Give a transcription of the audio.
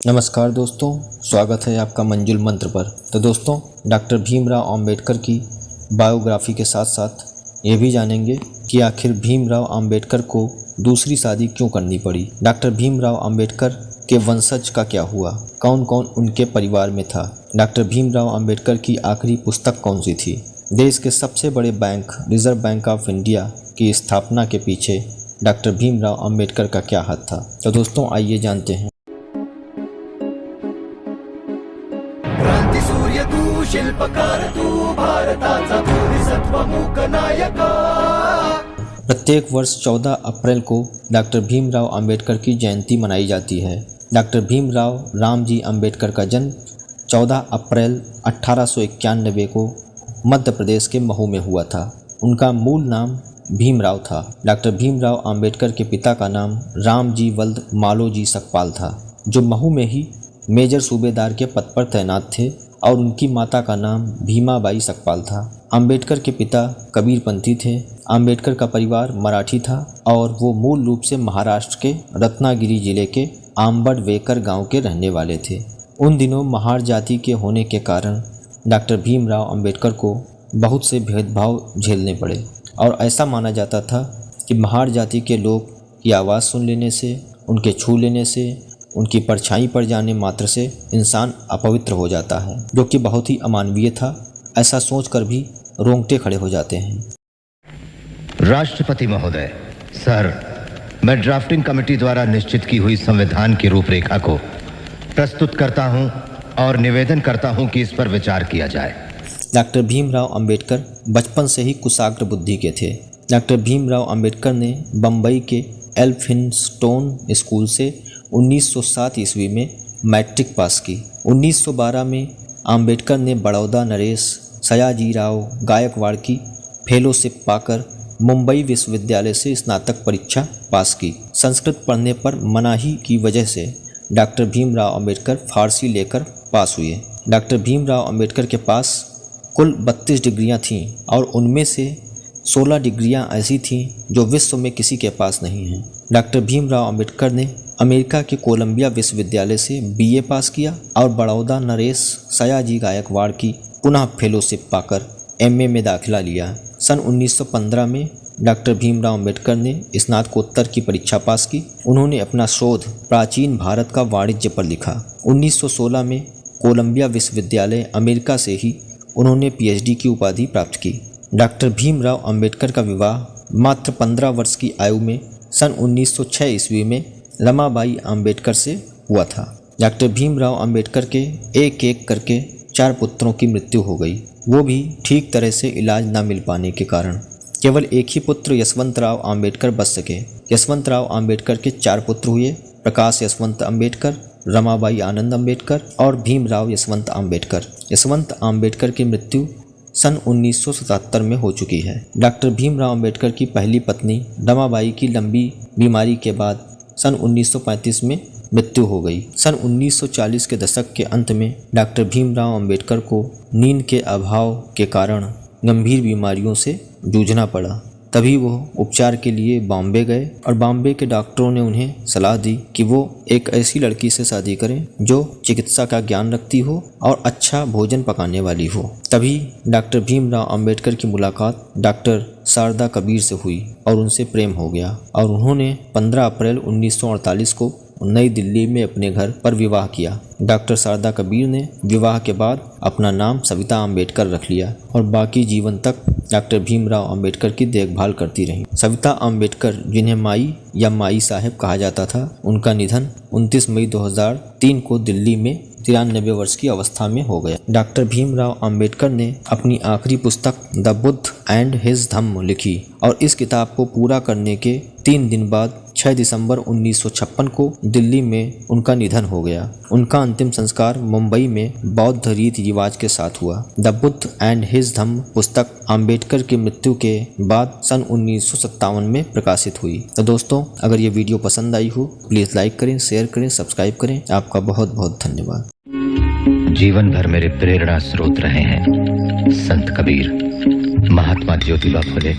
नमस्कार दोस्तों, स्वागत है आपका मंजुल मंत्र पर। तो दोस्तों, डॉक्टर भीमराव अंबेडकर की बायोग्राफी के साथ साथ ये भी जानेंगे कि आखिर भीमराव अंबेडकर को दूसरी शादी क्यों करनी पड़ी, डॉक्टर भीमराव अंबेडकर के वंशज का क्या हुआ, कौन कौन उनके परिवार में था, डॉक्टर भीमराव अंबेडकर की आखिरी पुस्तक कौन सी थी, देश के सबसे बड़े bank reserve bank of India की स्थापना के पीछे डॉक्टर भीमराव अंबेडकर का क्या हाथ था। तो दोस्तों, आइए जानते हैं। क्रांती सूर्य तू, शिल्पकार तू, भारताचा बोधिसत्वमुख नायक। प्रत्येक वर्ष 14 अप्रैल को डॉक्टर भीमराव अंबेडकर की जयंती मनाई जाती है। डॉक्टर भीमराव रामजी अंबेडकर का जन्म 14 अप्रैल 1891 को मध्य प्रदेश के महू में हुआ था। उनका मूल नाम भीमराव था। डॉक्टर भीमराव अंबेडकर के पिता का नाम रामजी वल्द मालोजी सकपाल था, जो महू में ही मेजर सूबेदार के पद पर तैनात थे, और उनकी माता का नाम भीमाबाई सकपाल था। अंबेडकर के पिता कबीरपंथी थे। अंबेडकर का परिवार मराठी था और वो मूल रूप से महाराष्ट्र के रत्नागिरी जिले के आंबडवेकर गांव के रहने वाले थे। उन दिनों महार जाति के होने के कारण डॉक्टर भीमराव अंबेडकर को बहुत से भेदभाव झेलने पड़े, और ऐसा माना जाता था कि महार जाति के लोग की आवाज़ सुन लेने से, उनके छू लेने से, उनकी परछाई पर जाने मात्र से इंसान अपवित्र हो जाता है, जो कि बहुत ही अमानवीय था। ऐसा सोचकर भी रोंगटे खड़े हो जाते हैं। राष्ट्रपति महोदय, सर, मैं ड्राफ्टिंग कमेटी द्वारा निश्चित की हुई संविधान की रूपरेखा को प्रस्तुत करता हूं और निवेदन करता हूं कि इस पर विचार किया जाए। डॉक्टर भीमराव अंबेडकर बचपन से ही कुशाग्र बुद्धि के थे। डॉक्टर भीमराव अंबेडकर ने बम्बई के एल्फिंस्टोन स्कूल से 1907 ईस्वी में मैट्रिक पास की। 1912 में अंबेडकर ने बड़ौदा नरेश सयाजीराव गायकवाड़ की फेलोशिप पाकर मुंबई विश्वविद्यालय से स्नातक परीक्षा पास की। संस्कृत पढ़ने पर मनाही की वजह से डॉक्टर भीमराव अंबेडकर फारसी लेकर पास हुए। डॉक्टर भीमराव अंबेडकर के पास कुल 32 डिग्रियां थीं, और उनमें से 16 डिग्रियां ऐसी थीं जो विश्व में किसी के पास नहीं हैं। डॉक्टर भीमराव अंबेडकर ने अमेरिका के कोलंबिया विश्वविद्यालय से बीए पास किया और बड़ौदा नरेश सयाजी गायकवाड़ की पुनः फेलोशिप पाकर एमए में दाखिला लिया। सन 1915 में डॉक्टर भीमराव अंबेडकर ने स्नातकोत्तर की परीक्षा पास की। उन्होंने अपना शोध प्राचीन भारत का वाणिज्य पर लिखा। 1916 में कोलंबिया विश्वविद्यालय अमेरिका से ही उन्होंने पीएचडी की उपाधि प्राप्त की। डॉक्टर भीमराव अंबेडकर का विवाह मात्र 15 वर्ष की आयु में सन 1906 ईस्वी में रमाबाई अंबेडकर से हुआ था। डॉक्टर भीमराव अंबेडकर के एक एक करके 4 पुत्रों की मृत्यु हो गई, वो भी ठीक तरह से इलाज न मिल पाने के कारण। केवल एक ही पुत्र यशवंतराव अंबेडकर बच सके। यशवंतराव अंबेडकर के 4 पुत्र हुए, प्रकाश यशवंत अंबेडकर, रमाबाई आनंद अंबेडकर और भीमराव यशवंत अंबेडकर। यशवंत अंबेडकर की मृत्यु सन 1977 में हो चुकी है। डॉक्टर भीमराव अंबेडकर की पहली पत्नी रमाबाई की लंबी बीमारी के बाद सन 1935 में मृत्यु हो गई। सन 1940 के दशक के अंत में डॉक्टर भीमराव अंबेडकर को नींद के अभाव के कारण गंभीर बीमारियों से जूझना पड़ा। तभी वो उपचार के लिए बॉम्बे गए, और बॉम्बे के डॉक्टरों ने उन्हें सलाह दी कि वो एक ऐसी लड़की से शादी करें जो चिकित्सा का ज्ञान रखती हो और अच्छा भोजन पकाने वाली हो। तभी डॉक्टर भीमराव अंबेडकर की मुलाकात डॉक्टर शारदा कबीर से हुई और उनसे प्रेम हो गया, और उन्होंने 15 अप्रैल 1948 को नई दिल्ली में अपने घर पर विवाह किया। डॉक्टर शारदा कबीर ने विवाह के बाद अपना नाम सविता अंबेडकर रख लिया और बाकी जीवन तक डॉक्टर भीमराव अंबेडकर की देखभाल करती रहीं। सविता अंबेडकर, जिन्हें माई या माई साहब कहा जाता था, उनका निधन 29 मई 2003 को दिल्ली में 93 वर्ष की अवस्था में हो गया। डॉक्टर भीमराव अंबेडकर ने अपनी आखिरी पुस्तक द बुद्ध एंड हिज धम्म लिखी, और इस किताब को पूरा करने के 3 दिन बाद 6 दिसंबर 1956 को दिल्ली में उनका निधन हो गया। उनका अंतिम संस्कार मुंबई में बौद्ध रीति रिवाज के साथ हुआ। द बुद्ध एंड हिज धम्म पुस्तक अंबेडकर की मृत्यु के बाद सन 1957 में प्रकाशित हुई। तो दोस्तों, अगर ये वीडियो पसंद आई हो प्लीज़ लाइक करें, शेयर करें, सब्सक्राइब करें। आपका बहुत बहुत धन्यवाद। जीवन भर मेरे प्रेरणा स्रोत रहे हैं संत कबीर, महात्मा ज्योतिबा फुले।